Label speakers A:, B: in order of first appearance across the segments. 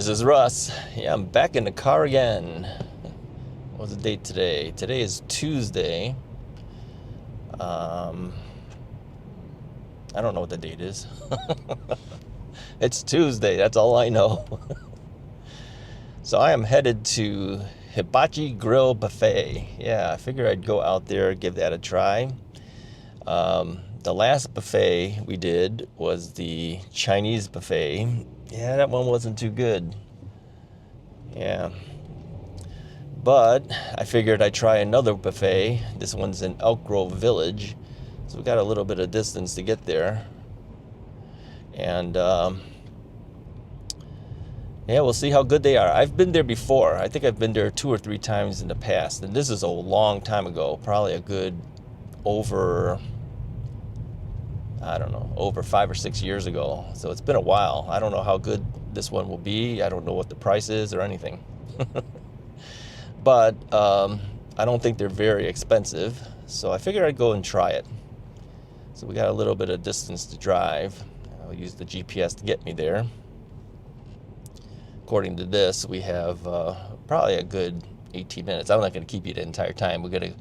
A: This is Russ. Yeah, I'm back in the car again. What's the date today? Today is Tuesday. I don't know what the date is. It's Tuesday, that's all I know. So I am headed to Hibachi Grill Buffet. Yeah, I figured I'd go out there, give that a try. The last buffet we did was the Chinese buffet. Yeah, that one wasn't too good. Yeah. But I figured I'd try another buffet. This one's in Elk Grove Village. So we got a little bit of distance to get there. And yeah, we'll see how good they are. I've been there before. I think I've been there 2 or 3 times in the past. And this is a long time ago. Probably a good over 5 or 6 years ago. So it's been a while. I don't know how good this one will be. I don't know what the price is or anything. But I don't think they're very expensive. So I figured I'd go and try it. So we got a little bit of distance to drive. I'll use the GPS to get me there. According to this, we have probably a good 18 minutes. I'm not going to keep you the entire time. We're going to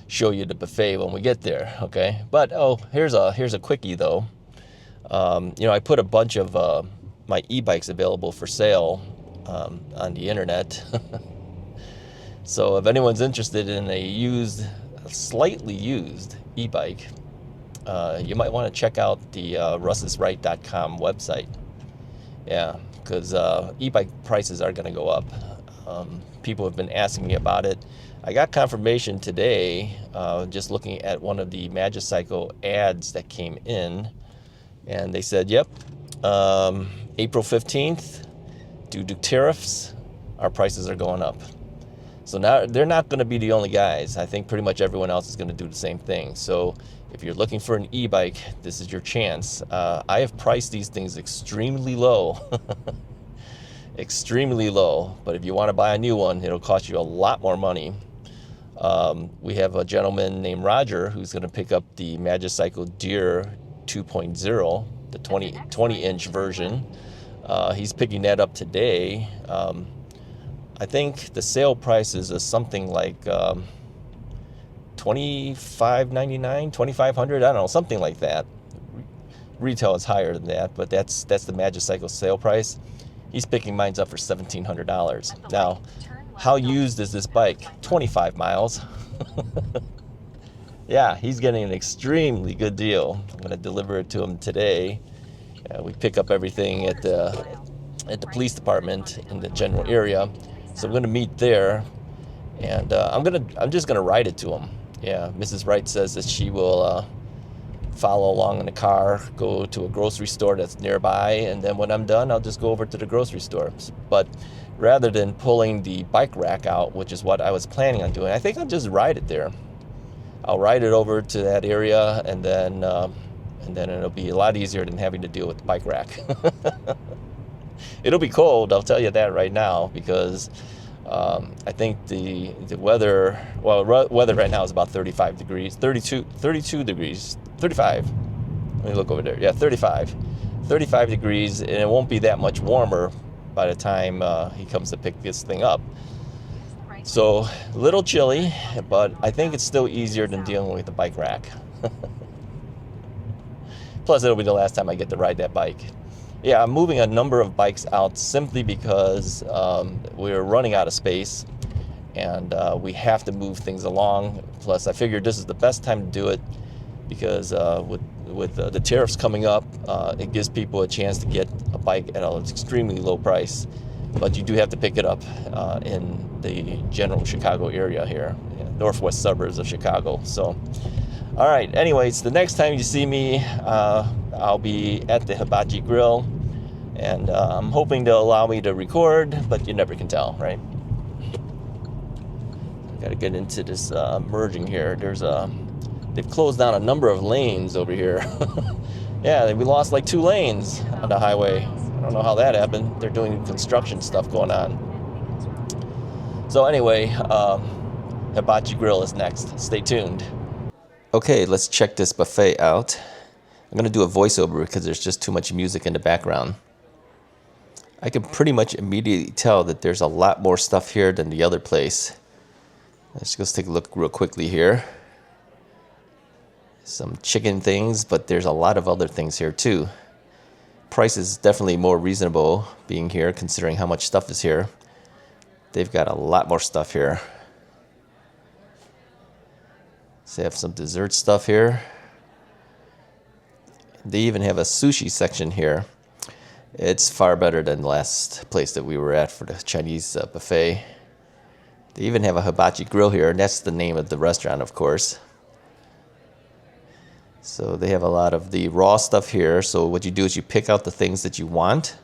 A: show you the buffet when we get there, okay? But here's a quickie though. I put a bunch of my e-bikes available for sale on the internet. So if anyone's interested in a slightly used e-bike, you might want to check out the russisright.com website. Yeah, because e-bike prices are going to go up. People have been asking me about it. I got confirmation today, just looking at one of the Magicycle ads that came in, and they said, yep, April 15th, due to tariffs, our prices are going up. So now they're not going to be the only guys. I think pretty much everyone else is going to do the same thing. So if you're looking for an e-bike, this is your chance. I have priced these things extremely low. Extremely low. But if you want to buy a new one, it'll cost you a lot more money. We have a gentleman named Roger who's going to pick up the Magicycle Deer 2.0, the 20-inch version. He's picking that up today. I think the sale price is something like $2,599, $2,500. I don't know, something like that. Retail is higher than that, but that's the Magicycle sale price. He's picking mine up for $1,700. Now, how used is this bike? 25 miles. Yeah, he's getting an extremely good deal. I'm going to deliver it to him today. We pick up everything at the police department in the general area. So we're going to meet there, and I'm just going to ride it to him. Yeah, Mrs. Wright says that she will follow along in the car, go to a grocery store that's nearby, and then when I'm done, I'll just go over to the grocery store. But rather than pulling the bike rack out, which is what I was planning on doing, I think I'll just ride it there. I'll ride it over to that area, and then it'll be a lot easier than having to deal with the bike rack. It'll be cold, I'll tell you that right now, because I think the weather right now is about 35 degrees, 32 degrees, 35. Let me look over there. Yeah, 35 degrees, and it won't be that much warmer by the time he comes to pick this thing up. So a little chilly, but I think it's still easier than dealing with the bike rack. Plus, it'll be the last time I get to ride that bike. Yeah, I'm moving a number of bikes out simply because we're running out of space, and we have to move things along. Plus, I figured this is the best time to do it because with the tariffs coming up, it gives people a chance to get a bike at an extremely low price. But you do have to pick it up in the general Chicago area here, northwest suburbs of Chicago. So, all right, anyways, the next time you see me, I'll be at the Hibachi Grill, and I'm hoping they'll allow me to record, but you never can tell, right? Got to get into this merging here. They've closed down a number of lanes over here. Yeah, we lost like 2 lanes on the highway. I don't know how that happened. They're doing construction stuff going on. So anyway, Hibachi Grill is next. Stay tuned. Okay, let's check this buffet out. I'm going to do a voiceover because there's just too much music in the background. I can pretty much immediately tell that there's a lot more stuff here than the other place. Let's just take a look real quickly here. Some chicken things, but there's a lot of other things here too. Price is definitely more reasonable being here, considering how much stuff is here. They've got a lot more stuff here. So they have some dessert stuff here. They even have a sushi section here. It's far better than the last place that we were at for the Chinese buffet. They even have a hibachi grill here, and that's the name of the restaurant, of course. So they have a lot of the raw stuff here. So what you do is you pick out the things that you want,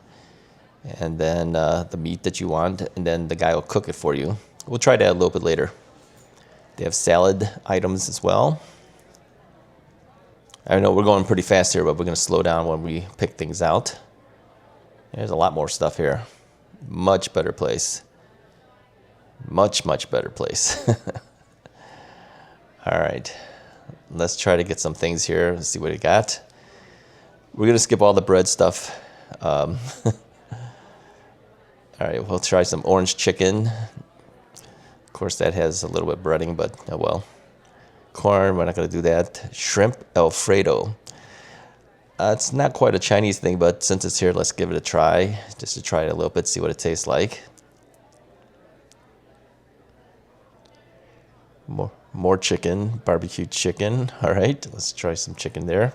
A: and then the meat that you want, and then the guy will cook it for you. We'll try that a little bit later. They have salad items as well. I know we're going pretty fast here, but we're going to slow down when we pick things out. There's a lot more stuff here. Much better place. Much, much better place. All right. Let's try to get some things here. Let's see what we got. We're going to skip all the bread stuff. All right, we'll try some orange chicken. Of course, that has a little bit of breading, but oh well. Corn, we're not going to do that. Shrimp Alfredo. It's not quite a Chinese thing, but since it's here, let's give it a try. Just to try it a little bit, see what it tastes like. More chicken, barbecue chicken. All right, let's try some chicken there.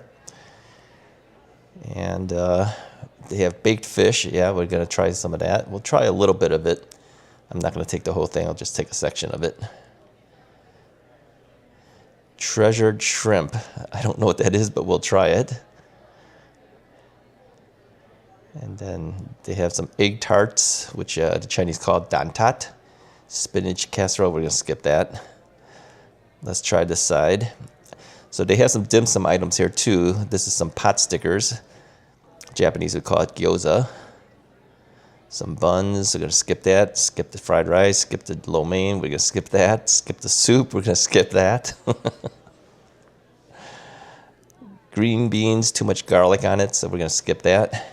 A: And they have baked fish. Yeah, we're going to try some of that. We'll try a little bit of it. I'm not going to take the whole thing. I'll just take a section of it. Treasured shrimp. I don't know what that is, but we'll try it. And then they have some egg tarts, which the Chinese call dantat. Spinach casserole. We're going to skip that. Let's try this side. So they have some dim sum items here too. This is some pot stickers. Japanese would call it gyoza. Some buns. We're going to skip that. Skip the fried rice. Skip the lo mein. We're going to skip that. Skip the soup. We're going to skip that. Green beans. Too much garlic on it, so we're going to skip that.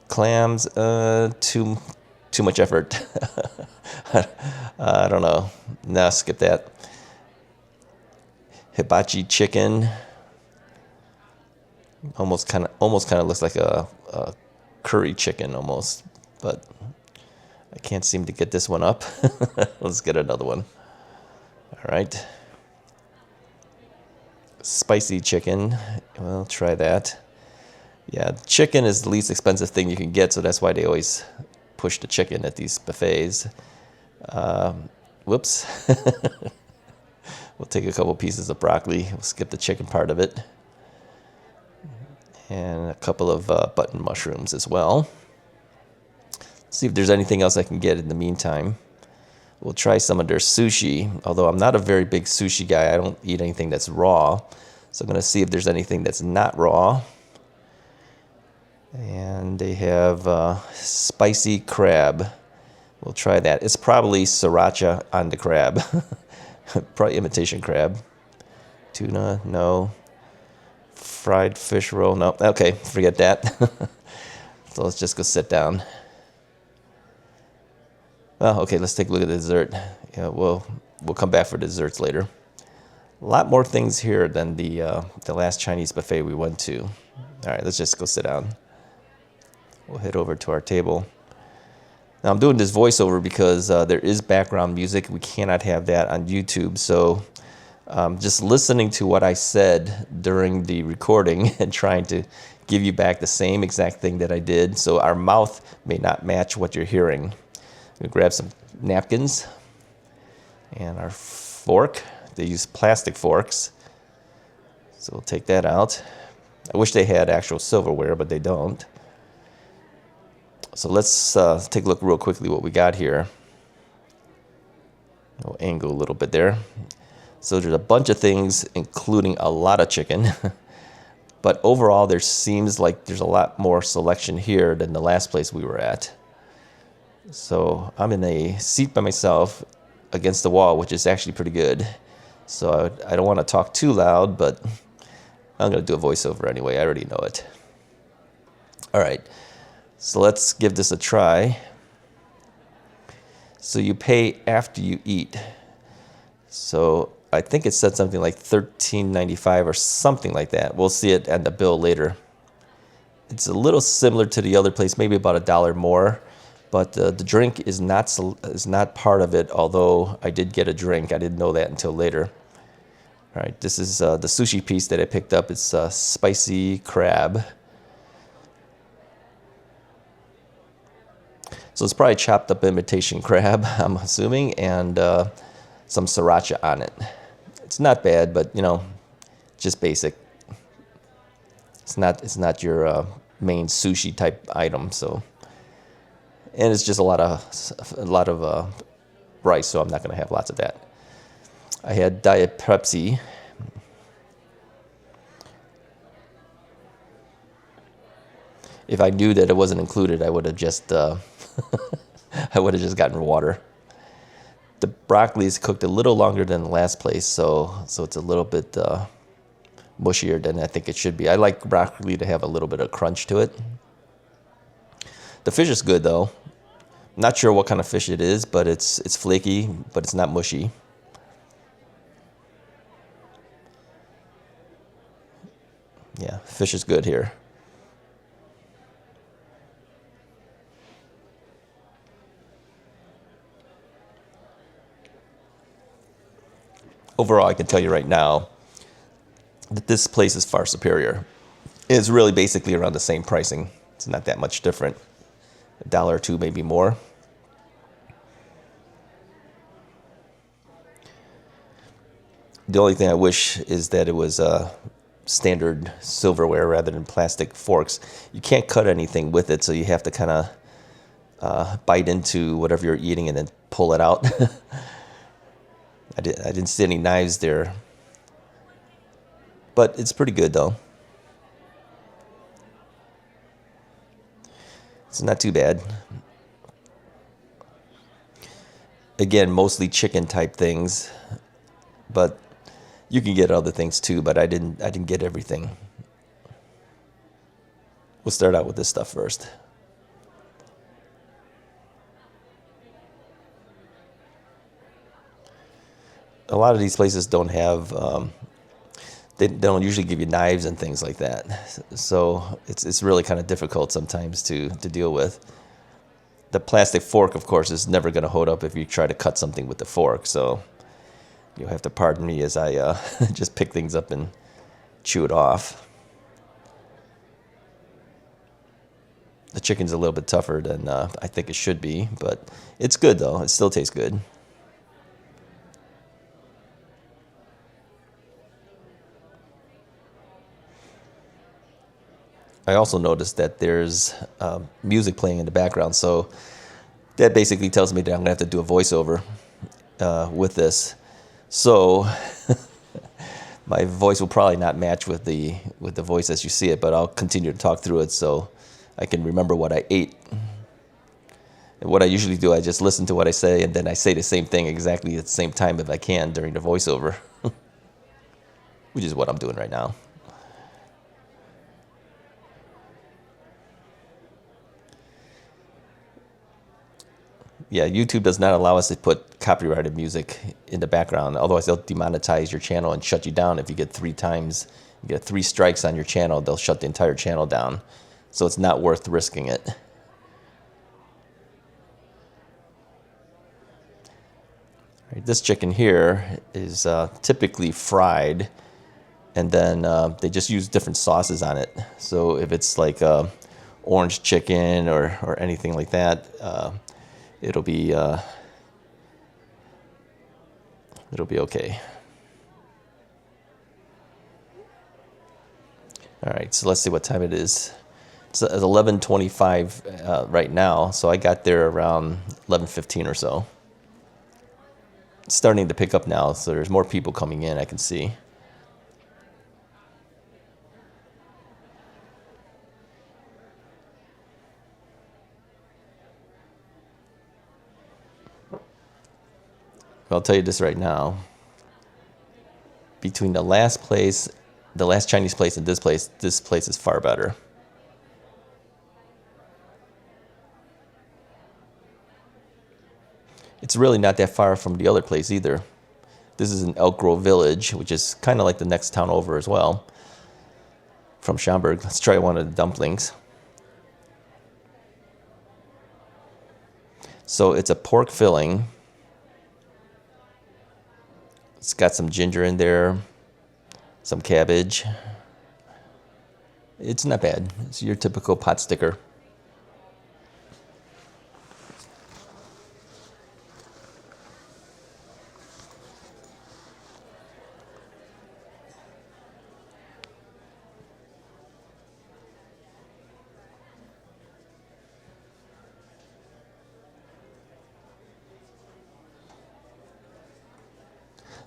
A: Clams. Too much effort. I don't know. No, skip that. Hibachi chicken. Almost kind of looks like a curry chicken almost, but I can't seem to get this one up. Let's get another one. All right. Spicy chicken. Well, try that. Yeah, chicken is the least expensive thing you can get, so that's why they always push the chicken at these buffets. Whoops. We'll take a couple pieces of broccoli. We'll skip the chicken part of it. And a couple of button mushrooms as well. See if there's anything else I can get in the meantime. We'll try some of their sushi, although I'm not a very big sushi guy. I don't eat anything that's raw. So I'm going to see if there's anything that's not raw. And they have spicy crab. We'll try that. It's probably sriracha on the crab. Probably imitation crab. Tuna, no. Fried fish roll, no. Okay, forget that. So let's just go sit down. Well, okay, let's take a look at the dessert. Yeah, we'll come back for desserts later. A lot more things here than the last Chinese buffet we went to. All right, let's just go sit down. We'll head over to our table. Now I'm doing this voiceover because there is background music. We cannot have that on YouTube. So just listening to what I said during the recording and trying to give you back the same exact thing that I did. So our mouth may not match what you're hearing. We'll grab some napkins and our fork. They use plastic forks. So we'll take that out. I wish they had actual silverware, but they don't. So let's take a look real quickly what we got here. We'll angle a little bit there. So there's a bunch of things, including a lot of chicken. But overall, there seems like there's a lot more selection here than the last place we were at. So I'm in a seat by myself against the wall, which is actually pretty good. So I don't want to talk too loud, but I'm going to do a voiceover anyway. I already know it. All right, so let's give this a try. So you pay after you eat. So I think it said something like $13.95 or something like that. We'll see it on the bill later. It's a little similar to the other place, maybe about $1 more, but the drink is not part of it. Although I did get a drink, I didn't know that until later. All right, this is the sushi piece that I picked up. It's spicy crab. So it's probably chopped up imitation crab, I'm assuming, and some sriracha on it. It's not bad, but you know, just basic. It's not your main sushi type item. So, and it's just a lot of rice, so I'm not going to have lots of that. I had Diet Pepsi. If I knew that it wasn't included, I would have just I would have just gotten water. The broccoli is cooked a little longer than the last place, so it's a little bit mushier than I think it should be. I like broccoli to have a little bit of crunch to it. The fish is good though. Not sure what kind of fish it is, but it's flaky, but it's not mushy. Yeah, fish is good here. Overall, I can tell you right now that this place is far superior. It's really basically around the same pricing. It's not that much different. $1 or $2, maybe more. The only thing I wish is that it was standard silverware rather than plastic forks. You can't cut anything with it, so you have to kind of bite into whatever you're eating and then pull it out. I didn't see any knives there, but it's pretty good though. It's not too bad. Again, mostly chicken type things, but you can get other things too, but I didn't get everything. We'll start out with this stuff first. A lot of these places don't have, they don't usually give you knives and things like that. So it's really kind of difficult sometimes to deal with. The plastic fork, of course, is never going to hold up if you try to cut something with the fork. So you'll have to pardon me as I just pick things up and chew it off. The chicken's a little bit tougher than I think it should be, but it's good though. It still tastes good. I also noticed that there's music playing in the background, so that basically tells me that I'm gonna have to do a voiceover with this. So my voice will probably not match with the voice as you see it, but I'll continue to talk through it so I can remember what I ate. And what I usually do, I just listen to what I say, and then I say the same thing exactly at the same time if I can during the voiceover, which is what I'm doing right now. Yeah, YouTube does not allow us to put copyrighted music in the background. Otherwise, they'll demonetize your channel and shut you down if you get 3 strikes on your channel, they'll shut the entire channel down. So it's not worth risking it. Right, this chicken here is typically fried, and then they just use different sauces on it. So if it's like orange chicken or anything like that, it'll be okay. All right, so let's see what time it is. It's 11:25 right now, so I got there around 11:15 or so. It's starting to pick up now, so there's more people coming in, I can see. I'll tell you this right now. Between the last Chinese place and this place is far better. It's really not that far from the other place either. This is in Elk Grove Village, which is kind of like the next town over as well from Schaumburg. Let's try one of the dumplings. So it's a pork filling. It's got some ginger in there, some cabbage. It's not bad. It's your typical pot sticker.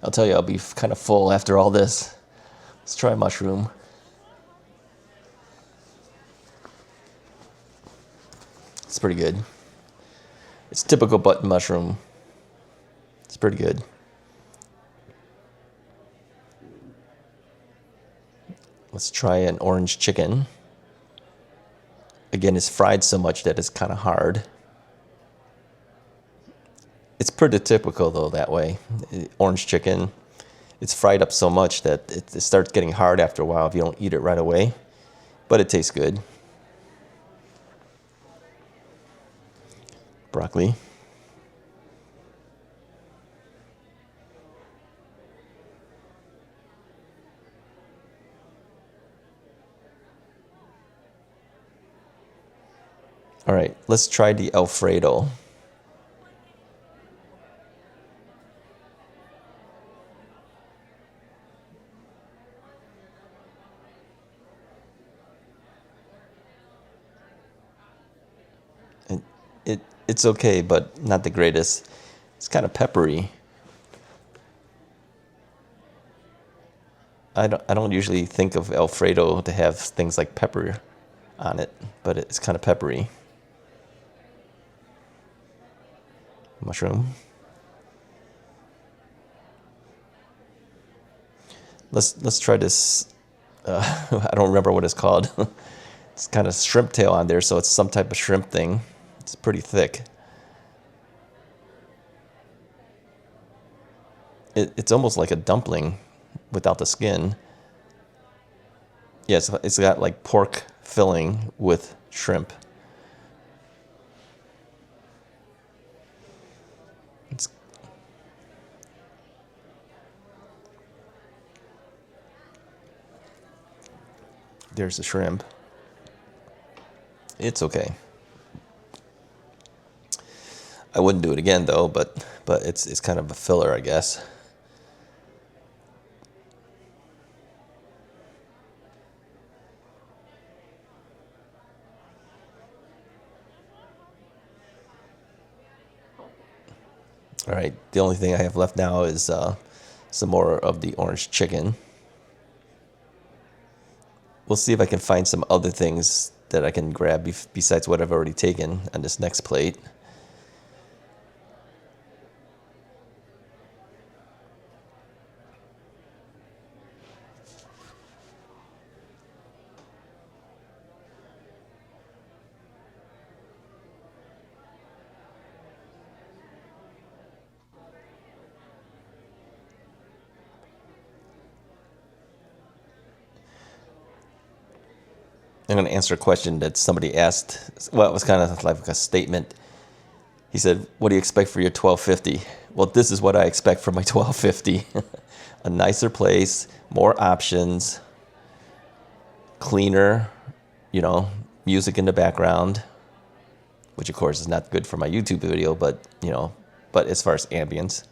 A: I'll tell you, I'll be kind of full after all this. Let's try mushroom. It's pretty good. It's typical button mushroom. It's pretty good. Let's try an orange chicken. Again, it's fried so much that it's kind of hard. It's pretty typical though that way. Orange chicken, it's fried up so much that it starts getting hard after a while if you don't eat it right away. But it tastes good. Broccoli. All right, let's try the Alfredo. It's okay, but not the greatest. It's kind of peppery. I don't usually think of Alfredo to have things like pepper on it, but it's kind of peppery. Mushroom. Let's try this. I don't remember what it's called. It's kind of shrimp tail on there, so it's some type of shrimp thing. It's pretty thick. It's almost like a dumpling without the skin. Yes, it's got like pork filling with shrimp. There's the shrimp. It's okay. I wouldn't do it again though, but it's kind of a filler, I guess. All right, the only thing I have left now is some more of the orange chicken. We'll see if I can find some other things that I can grab besides what I've already taken on this next plate. I'm going to answer a question that somebody asked. Well, it was kind of like a statement. He said, "What do you expect for your 1250?" Well, this is what I expect for my 1250. A nicer place, more options, cleaner, music in the background, which of course is not good for my YouTube video, but as far as ambience,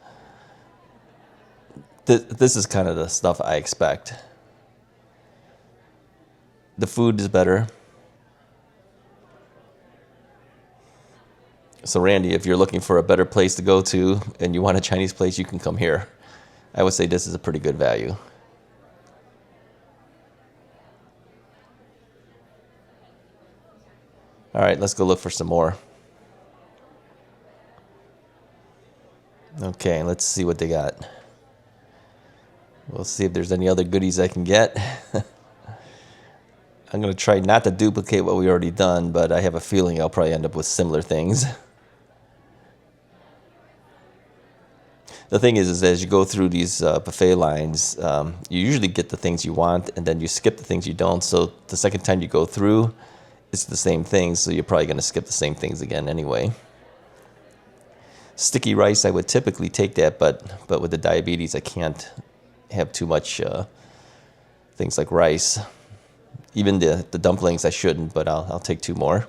A: this is kind of the stuff I expect. The food is better. So Randy, if you're looking for a better place to go to and you want a Chinese place, you can come here. I would say this is a pretty good value. All right, let's go look for some more. Okay, let's see what they got. We'll see if there's any other goodies I can get. I'm going to try not to duplicate what we already done, but I have a feeling I'll probably end up with similar things. The thing is as you go through these buffet lines, you usually get the things you want, and then you skip the things you don't. So the second time you go through, it's the same things, so you're probably going to skip the same things again anyway. Sticky rice, I would typically take that, but with the diabetes, I can't have too much things like rice. Even the dumplings, I shouldn't, but I'll take 2 more.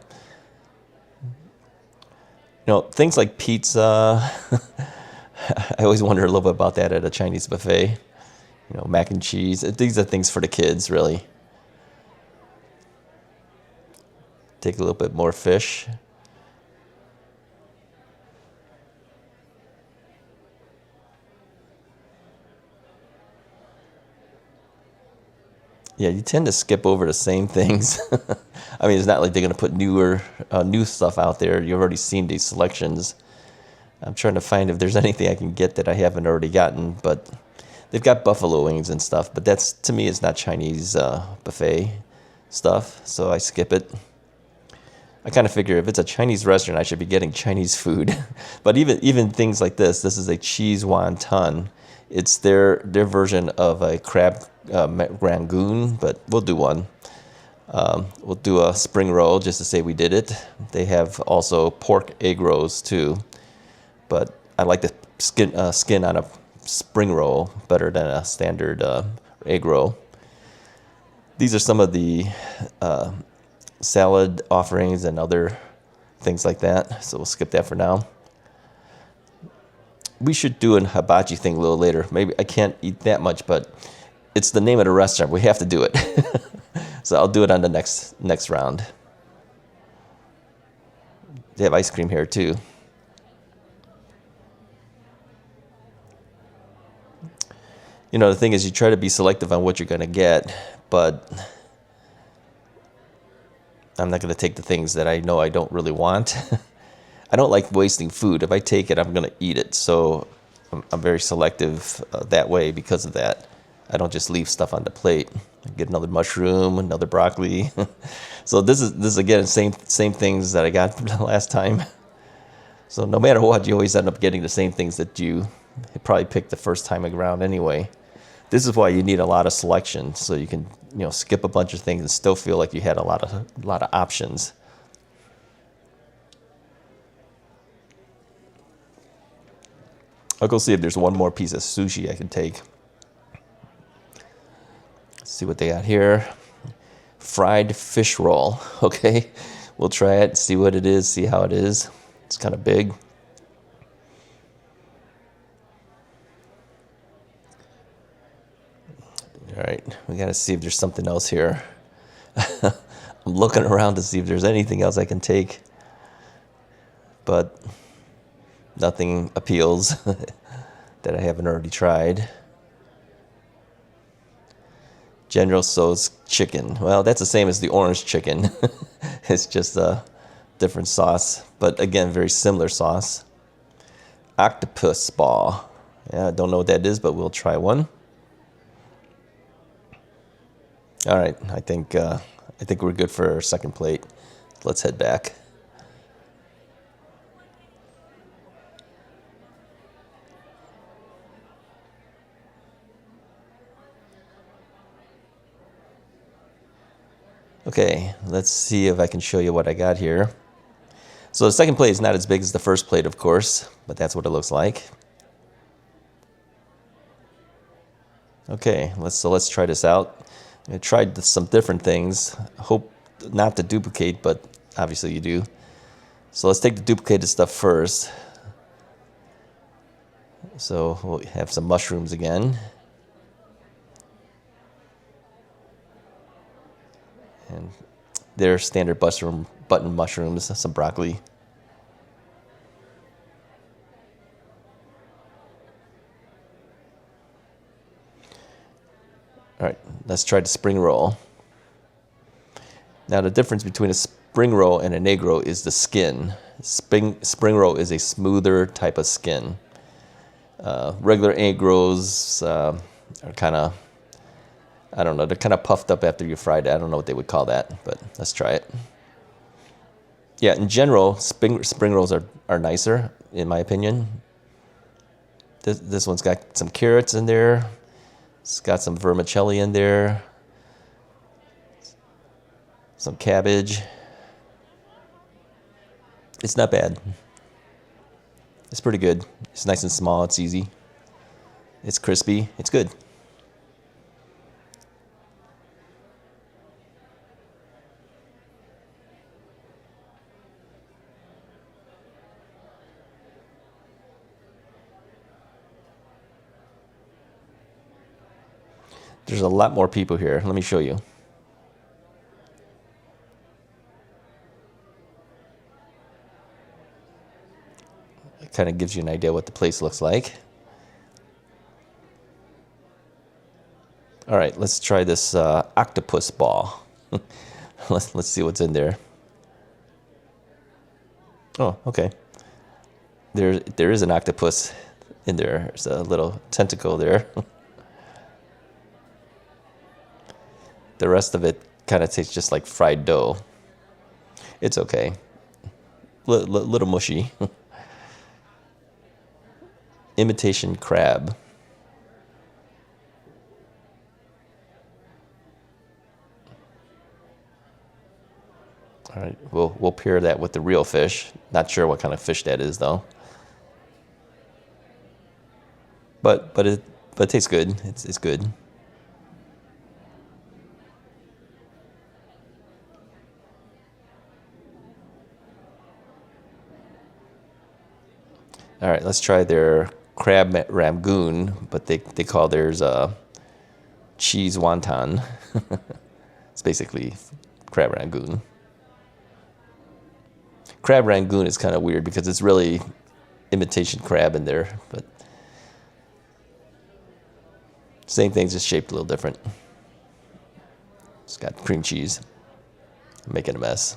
A: Things like pizza, I always wonder a little bit about that at a Chinese buffet. Mac and cheese. These are things for the kids, really. Take a little bit more fish. Yeah, you tend to skip over the same things. I mean, it's not like they're going to put new stuff out there. You've already seen these selections. I'm trying to find if there's anything I can get that I haven't already gotten, but they've got buffalo wings and stuff, but that's, to me, it's not Chinese buffet stuff, so I skip it. I kind of figure if it's a Chinese restaurant, I should be getting Chinese food. But even things like this is a cheese wonton. It's their version of a crab rangoon, but we'll do one. We'll do a spring roll just to say we did it. They have also pork egg rolls too, but I like the skin on a spring roll better than a standard egg roll. These are some of the salad offerings and other things like that, so we'll skip that for now. We should do an hibachi thing a little later. Maybe I can't eat that much, but it's the name of the restaurant. We have to do it. So I'll do it on the next round. They have ice cream here too. The thing is you try to be selective on what you're going to get, but I'm not going to take the things that I know I don't really want. I don't like wasting food. If I take it, I'm going to eat it. So I'm very selective that way because of that. I don't just leave stuff on the plate. I get another mushroom, another broccoli. So this is again same things that I got the last time. So no matter what, you always end up getting the same things that you probably picked the first time around anyway. This is why you need a lot of selection, so you can skip a bunch of things and still feel like you had a lot of options. I'll go see if there's one more piece of sushi I can take. Let's see what they got here. Fried fish roll. Okay, we'll try it, see what it is, see how it is. It's kind of big. All right, we got to see if there's something else here. I'm looking around to see if there's anything else I can take, but nothing appeals that I haven't already tried. General Tso's chicken. Well, that's the same as the orange chicken. It's just a different sauce, but again, very similar sauce. Octopus ball. Yeah, I don't know what that is, but we'll try one. All right, I think we're good for our second plate. Let's head back. Okay, let's see if I can show you what I got here. So the second plate is not as big as the first plate, of course, but that's what it looks like. Okay, let's try this out. I tried some different things. Hope not to duplicate, but obviously you do. So let's take the duplicated stuff first. So we'll have some mushrooms again. And they're standard button mushrooms, some broccoli. All right, let's try the spring roll. Now the difference between a spring roll and an egg roll is the skin. Spring roll is a smoother type of skin. Regular egg rolls are kind of, I don't know, they're kind of puffed up after you fried it. I don't know what they would call that, but let's try it. Yeah, in general, spring rolls are nicer, in my opinion. This one's got some carrots in there. It's got some vermicelli in there. Some cabbage. It's not bad. It's pretty good. It's nice and small. It's easy. It's crispy. It's good. There's a lot more people here. Let me show you. It kind of gives you an idea what the place looks like. All right, let's try this octopus ball. Let's see what's in there. Oh, okay. There is an octopus in there. There's a little tentacle there. The rest of it kind of tastes just like fried dough. It's okay. Little mushy. Imitation crab. All right, we'll pair that with the real fish. Not sure what kind of fish that is though. But it tastes good. It's good. All right, let's try their crab rangoon, but they call theirs cheese wonton. It's basically crab rangoon. Crab rangoon is kind of weird because it's really imitation crab in there, but same thing, just shaped a little different. It's got cream cheese. I'm making a mess.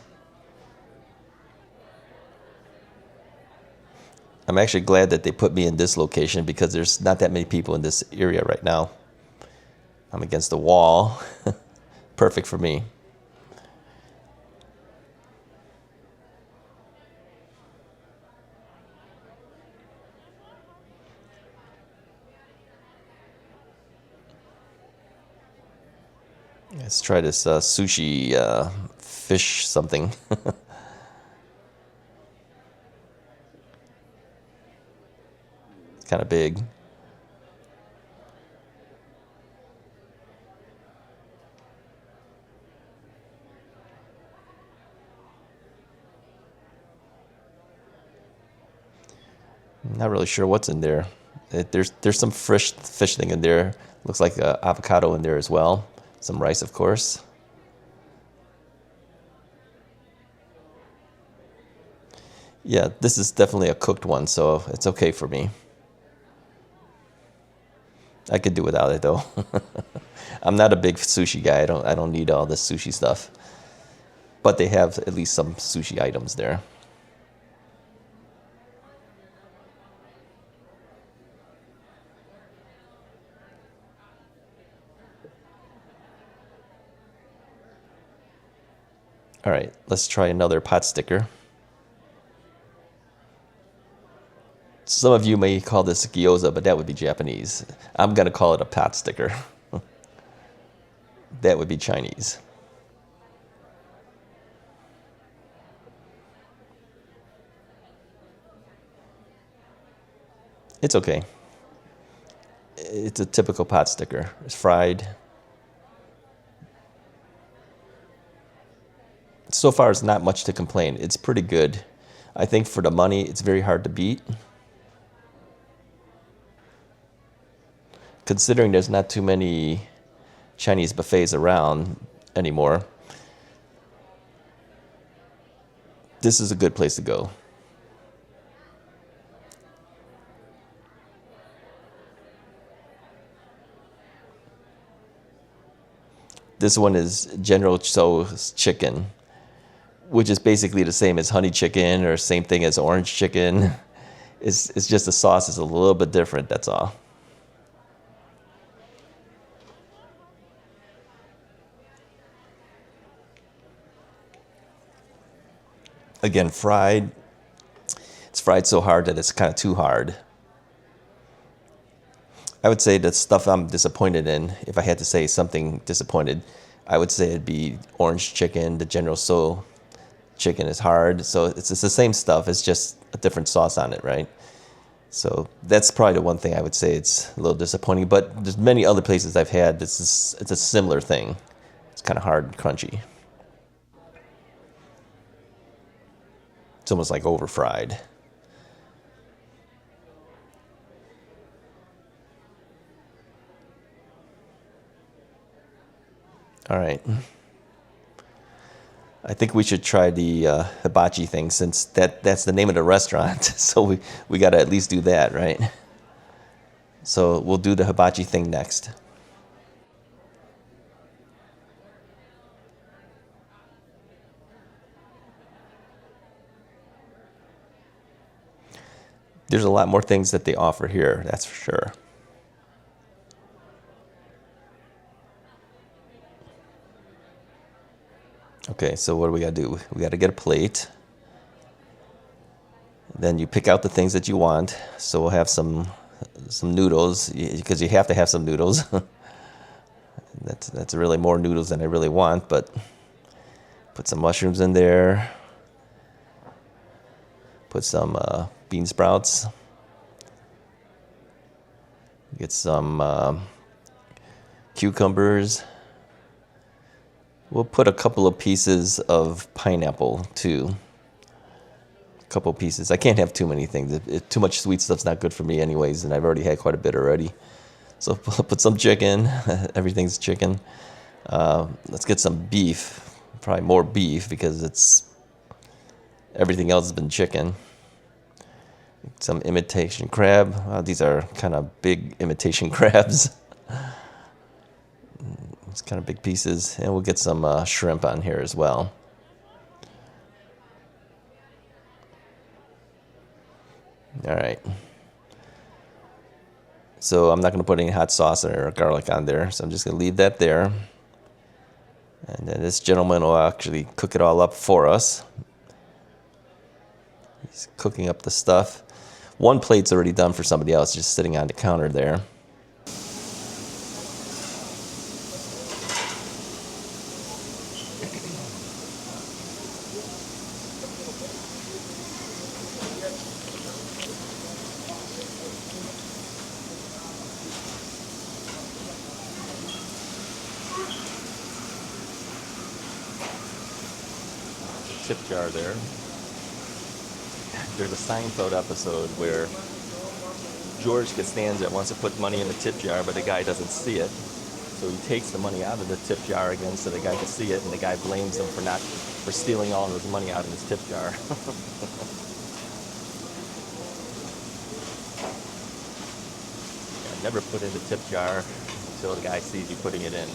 A: I'm actually glad that they put me in this location because there's not that many people in this area right now. I'm against the wall. Perfect for me. Let's try this sushi fish something. It's kind of big. Not really sure what's in there. There's some fresh fish thing in there. Looks like avocado in there as well. Some rice, of course. Yeah, this is definitely a cooked one, so it's okay for me. I could do without it though. I'm not a big sushi guy. I don't need all this sushi stuff. But they have at least some sushi items there. All right, let's try another pot sticker. Some of you may call this gyoza, but that would be Japanese. I'm gonna call it a pot sticker. That would be Chinese. It's okay. It's a typical pot sticker. It's fried. So far, it's not much to complain. It's pretty good. I think for the money, it's very hard to beat. Considering there's not too many Chinese buffets around anymore, this is a good place to go. This one is General Tso's chicken, which is basically the same as honey chicken or same thing as orange chicken. It's just the sauce is a little bit different, that's all. Again, fried. It's fried so hard that it's kind of too hard. I would say the stuff I'm disappointed in, if I had to say something disappointed, I would say it'd be orange chicken. The General Tso chicken is hard. So it's the same stuff. It's just a different sauce on it, right? So that's probably the one thing I would say it's a little disappointing. But there's many other places I've had. It's a similar thing. It's kind of hard and crunchy. It's almost like over fried. All right. I think we should try the hibachi thing since that's the name of the restaurant. So we got to at least do that, right? So we'll do the hibachi thing next. There's a lot more things that they offer here, that's for sure. Okay, so what do we gotta do? We gotta get a plate. Then you pick out the things that you want. So we'll have some noodles because you have to have some noodles. That's really more noodles than I really want, but put some mushrooms in there. Put some bean sprouts. Get some cucumbers. We'll put a couple of pieces of pineapple too. A couple pieces. I can't have too many things. Too much sweet stuff's not good for me anyways, and I've already had quite a bit already. So put some chicken. Everything's chicken. Let's get some beef. Probably more beef because everything else has been chicken. Some imitation crab. These are kind of big imitation crabs. It's kind of big pieces. And we'll get some shrimp on here as well. All right. So I'm not going to put any hot sauce or garlic on there. So I'm just going to leave that there. And then this gentleman will actually cook it all up for us. He's cooking up the stuff. One plate's already done for somebody else, just sitting on the counter there. Tip jar there. There's a Seinfeld episode where George Costanza wants to put money in the tip jar, but the guy doesn't see it. So he takes the money out of the tip jar again so the guy can see it, and the guy blames him for stealing all of his money out of his tip jar. Yeah, never put in the tip jar until the guy sees you putting it in.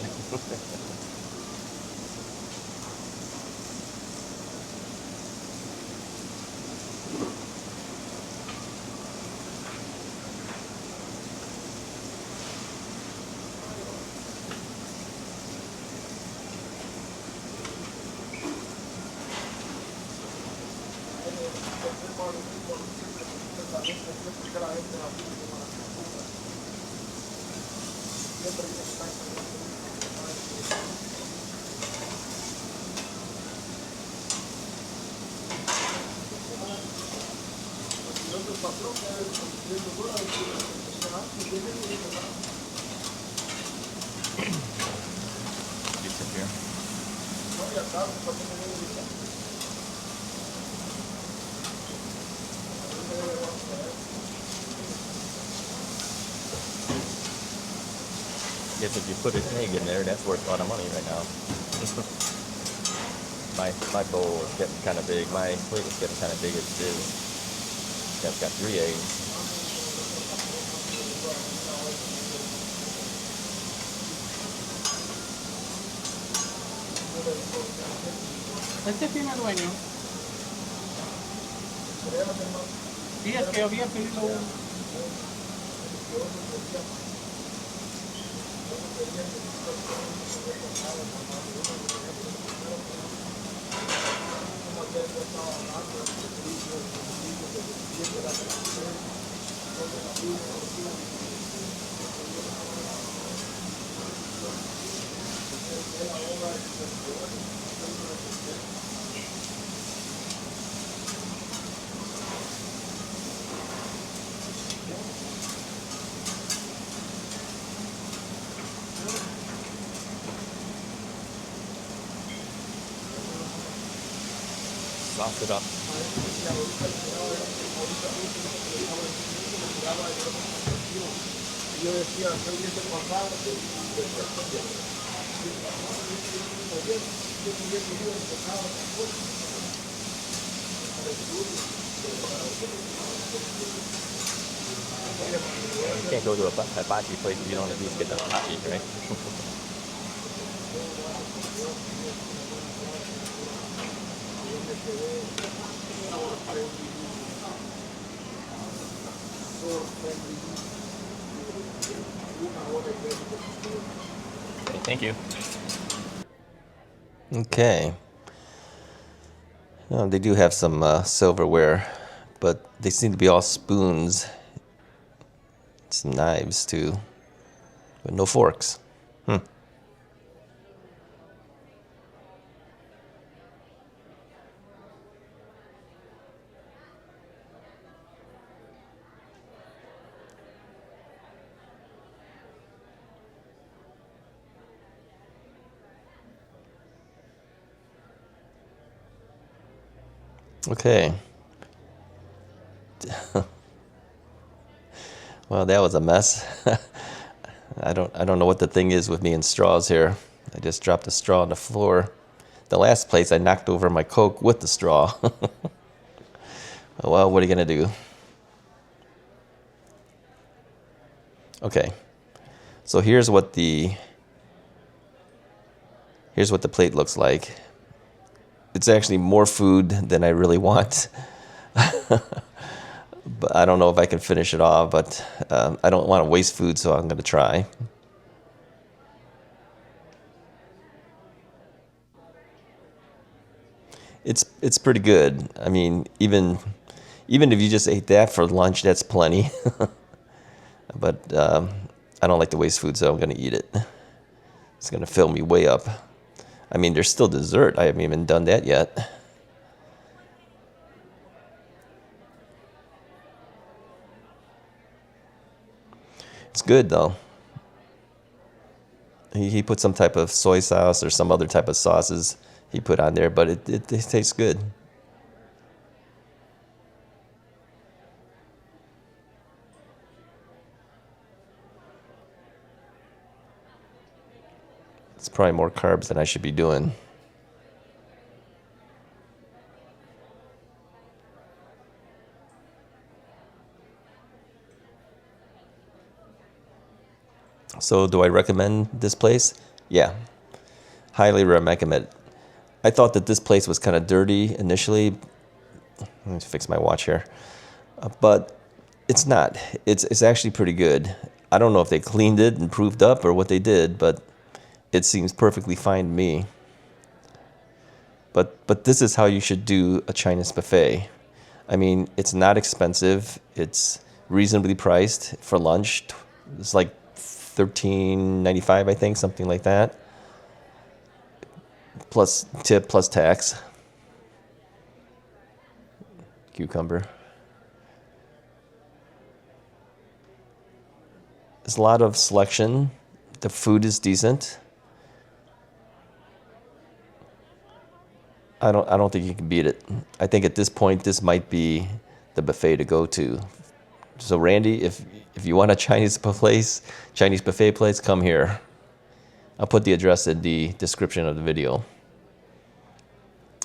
A: Guess if you put an egg in there, that's worth a lot of money right now. my bowl is getting kind of big. My plate is getting kind of big as it is. That's got 3 eggs.
B: Este tiene dueño. Sí, es que yo había pedido un...
A: Sauce it up. You can't go to a hibachi place if you don't at least get the hibachi, right? Okay, thank you. Okay. They do have some silverware, but they seem to be all spoons. Some knives too, but no forks. Okay. Well, that was a mess. I don't know what the thing is with me and straws here. I just dropped a straw on the floor. The last place I knocked over my Coke with the straw. Well, what are you gonna do? Okay. So here's what the plate looks like. It's actually more food than I really want. But I don't know if I can finish it off, but I don't want to waste food, so I'm going to try. It's pretty good. I mean, even if you just ate that for lunch, that's plenty. But I don't like to waste food, so I'm going to eat it. It's going to fill me way up. I mean, there's still dessert. I haven't even done that yet. It's good, though. He put some type of soy sauce or some other type of sauces he put on there, but it tastes good. It's probably more carbs than I should be doing. So do I recommend this place? Yeah, highly recommend it. I thought that this place was kind of dirty initially. Let me fix my watch here. But it's not. It's actually pretty good. I don't know if they cleaned it and improved up or what they did, but it seems perfectly fine to me. But this is how you should do a Chinese buffet. I mean, it's not expensive. It's reasonably priced for lunch. It's like $13.95, I think, something like that. Plus tip, plus tax. Cucumber. There's a lot of selection. The food is decent. I don't think you can beat it. I think at this point this might be the buffet to go to. So Randy, if you want a Chinese buffet place, come here. I'll put the address in the description of the video.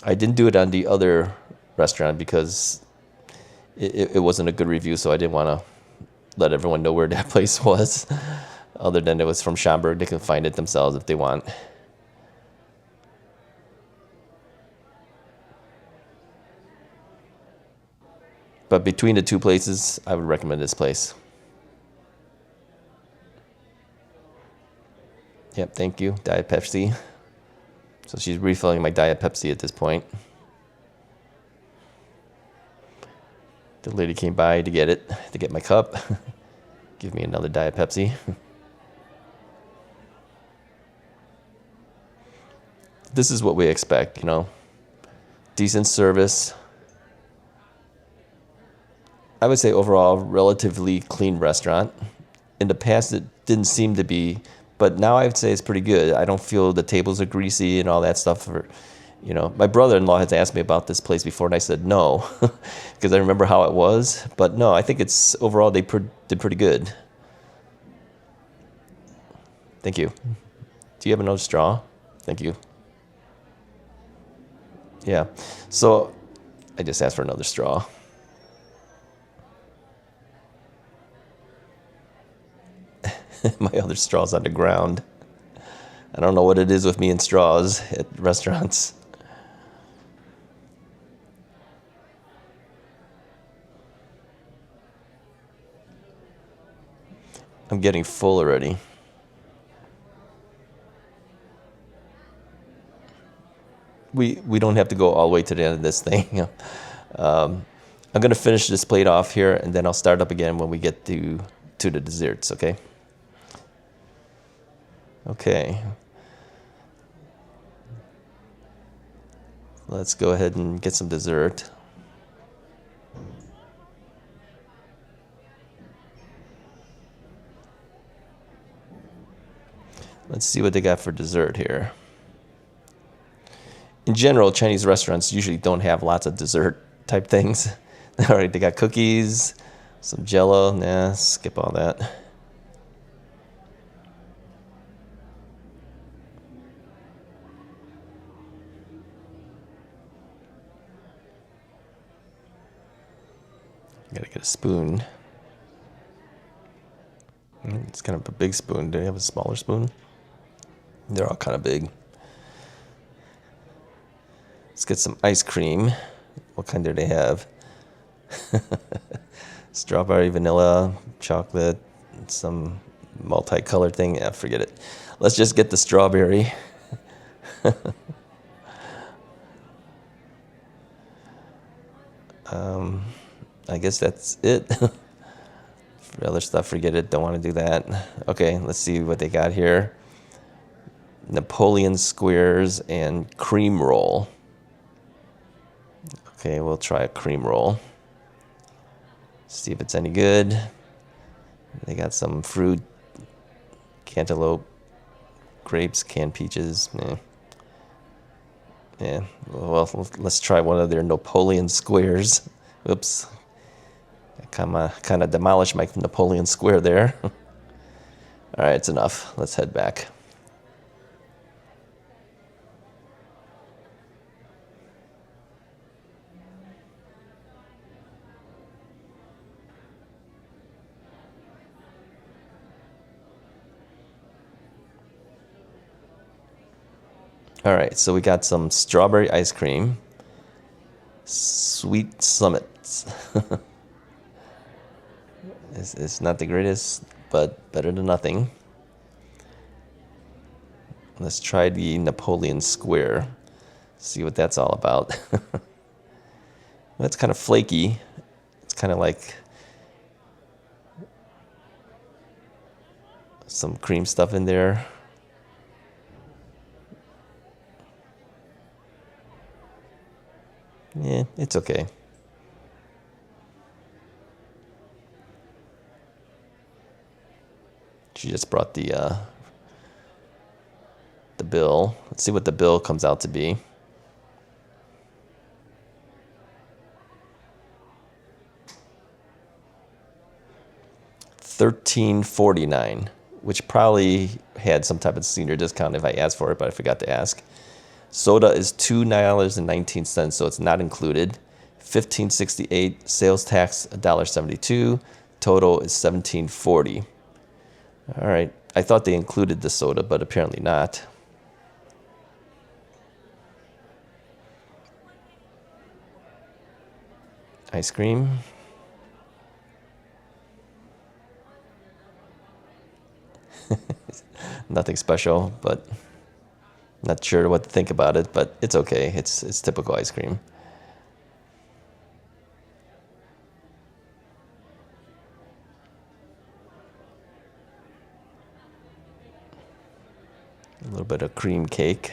A: I didn't do it on the other restaurant because it wasn't a good review, so I didn't want to let everyone know where that place was. Other than it was from Schaumburg, they can find it themselves if they want. But between the two places, I would recommend this place. Yep, thank you. Diet Pepsi. So she's refilling my Diet Pepsi at this point. The lady came by to get my cup. Give me another Diet Pepsi. this is what we expect, you know. Decent service. I would say overall, relatively clean restaurant. In the past, it didn't seem to be, but now I'd say it's pretty good. I don't feel the tables are greasy and all that stuff. You know, my brother-in-law has asked me about this place before, and I said no, because I remember how it was. But no, I think it's overall they did pretty good. Thank you. Do you have another straw? Thank you. Yeah. So I just asked for another straw. My other straw's on the ground. I don't know what it is with me and straws at restaurants. I'm getting full already. We don't have to go all the way to the end of this thing. I'm gonna finish this plate off here, and then I'll start up again when we get to the desserts. Okay. Okay. Let's go ahead and get some dessert. Let's see what they got for dessert here. In general, Chinese restaurants usually don't have lots of dessert type things. All right, they got cookies, some Jello. Nah, skip all that. Gotta get a spoon. It's kind of a big spoon. Do they have a smaller spoon? They're all kind of big. Let's get some ice cream. What kind do they have? Strawberry, vanilla, chocolate, some multicolored thing. Yeah, forget it. Let's just get the strawberry. I guess that's it. For other stuff, forget it. Don't want to do that. Okay, let's see what they got here. Napoleon squares and cream roll. Okay, we'll try a cream roll. See if it's any good. They got some fruit, cantaloupe, grapes, canned peaches. Yeah. Well, let's try one of their Napoleon squares. Oops. I kind of demolished my Napoleon square there. All right, it's enough. Let's head back. All right, so we got some strawberry ice cream, Sweet Summits. It's not the greatest, but better than nothing. Let's try the Napoleon Square. See what that's all about. That's kind of flaky. It's kind of like some cream stuff in there. Yeah, it's okay. She just brought the bill. Let's see what the bill comes out to be. $13.49, which probably had some type of senior discount if I asked for it, but I forgot to ask. Soda is $2.19, so it's not included. $15.68, sales tax $1.72. Total is $17.40. All right, I thought they included the soda, but apparently not. Ice cream. Nothing special, but not sure what to think about it, but it's okay. It's typical ice cream. A little bit of cream cake.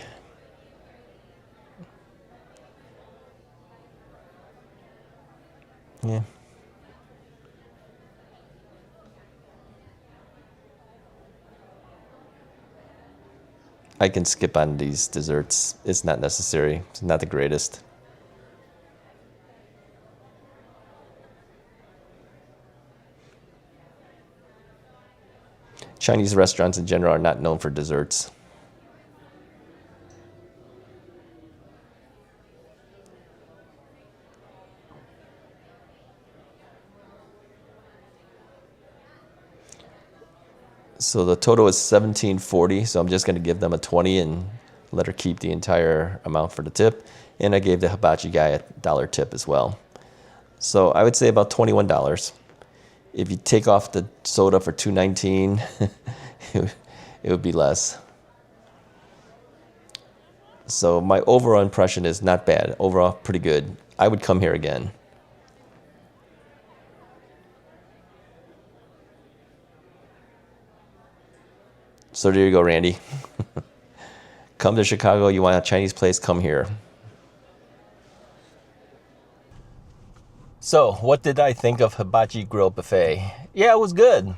A: Yeah. I can skip on these desserts. It's not necessary. It's not the greatest. Chinese restaurants in general are not known for desserts. So the total is $17.40. So I'm just going to give them a 20 and let her keep the entire amount for the tip. And I gave the hibachi guy a $1 tip as well. So I would say about $21. If you take off the soda for $2.19, it would be less. So my overall impression is not bad. Overall, pretty good. I would come here again. So there you go, Randy. Come to Chicago, you want a Chinese place, come here. So what did I think of Hibachi Grill Buffet? Yeah, it was good.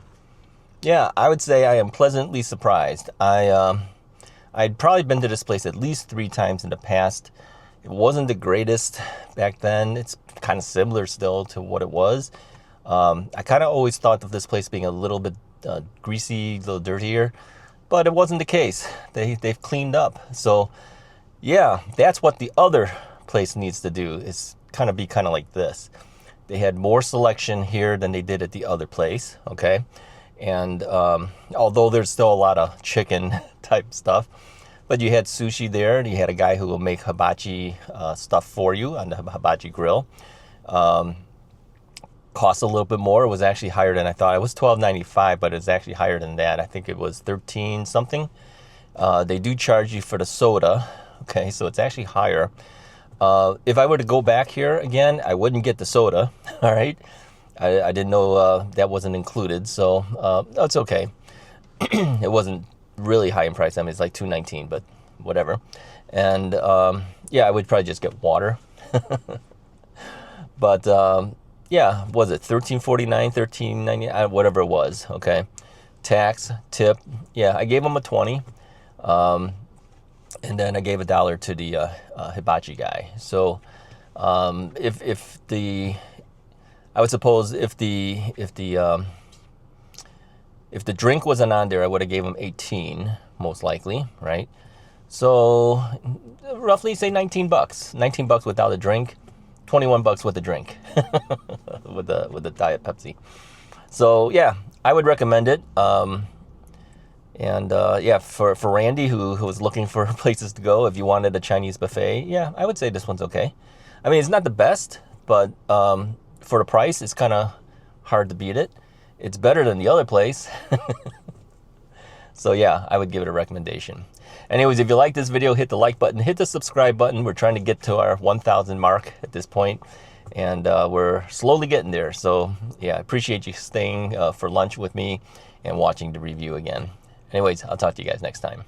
A: Yeah, I would say I am pleasantly surprised. I'd probably been to this place at least 3 times in the past. It wasn't the greatest back then. It's kind of similar still to what it was. I kind of always thought of this place being a little bit greasy, a little dirtier, but it wasn't the case. They've cleaned up. So yeah, that's what the other place needs to do, is be kind of like this. They had more selection here than they did at the other place, okay? And although there's still a lot of chicken type stuff, but you had sushi there, and you had a guy who will make hibachi stuff for you on the hibachi grill. Cost a little bit more. It was actually higher than I thought. It was $12.95, but it's actually higher than that. I think it was 13 something. They do charge you for the soda, okay? So it's actually higher. If I were to go back here again, I wouldn't get the soda, all right? I didn't know that wasn't included, so it's okay. It wasn't really high in price. I mean, it's like $2.19, but whatever. And yeah, I would probably just get water. But yeah, was it $13.49, $13.90, whatever it was, okay? Tax, tip, yeah, I gave him a 20. And then I gave $1 to the hibachi guy. So I would suppose if the drink wasn't on there, I would have gave him 18, most likely, right? So roughly say $19. $19 without a drink, $21 with a drink, with the Diet Pepsi. So yeah, I would recommend it. And yeah, for Randy, who was looking for places to go, if you wanted a Chinese buffet, yeah, I would say this one's okay. I mean, it's not the best, but for the price, it's kind of hard to beat it. It's better than the other place. So yeah, I would give it a recommendation. Anyways, if you like this video, hit the like button, hit the subscribe button. We're trying to get to our 1,000 mark at this point, and we're slowly getting there. So yeah, I appreciate you staying for lunch with me and watching the review again. Anyways, I'll talk to you guys next time.